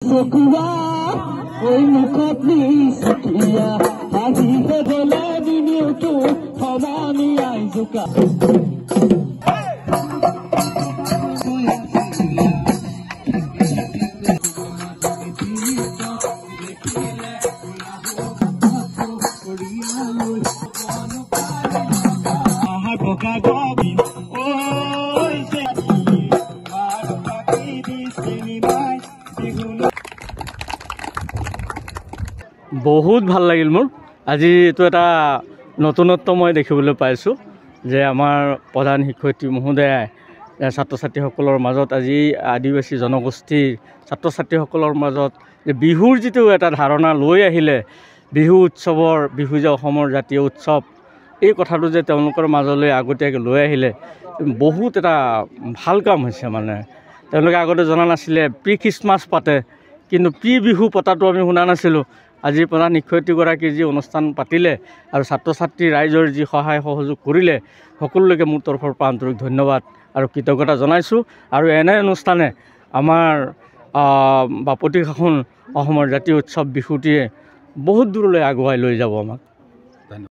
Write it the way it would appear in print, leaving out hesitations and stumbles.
চকুয়া ওই মুখত নিচুকীয়া হাঁহিহে গলে দিনটো সমানি আইজোকা বহুত ভাল লাগিল মোৰ আজি এইটো এটা নতুনত্ব মই দেখিবলৈ পাইছোঁ যে আমাৰ প্ৰধান শিক্ষয়িত্ৰী মহোদয়াই ছাত্ৰ ছাত্ৰীসকলৰ মাজত আজি আদিবাসী জনগোষ্ঠীৰ ছাত্ৰ ছাত্ৰীসকলৰ মাজত যে বিহুৰ যিটো এটা ধাৰণা লৈ আহিলে বিহু উৎসৱৰ বিহু যে অসমৰ জাতীয় উৎসৱ এই কথাটো যে তেওঁলোকৰ মাজলৈ আগতীয়াকৈ লৈ আহিলে বহুত এটা ভাল কাম হৈছে মানে তেওঁলোকে আগতে জনা নাছিলে প্ৰি খ্ৰীষ্টমাছ পাতে কিন্তু প্ৰি বিহু পতাটো আমি শুনা নাছিলোঁ আজি প্ৰধান শিক্ষয়িত্ৰীগৰাকীৰ যি অনুষ্ঠান পাতিলে আৰু ছাত্ৰ ছাত্ৰী ৰাইজৰ যি সহায় সহযোগ কৰিলে সকলোলৈকে মোৰ তৰফৰ পৰা আন্তৰিক ধন্যবাদ আৰু কৃতজ্ঞতা জনাইছোঁ আৰু এনে অনুষ্ঠানে আমাৰ বাপতি সাহোন অসমৰ জাতীয় উৎসৱ বিহুটিয়ে বহুত দূৰলৈ আগুৱাই লৈ যাব আমাক।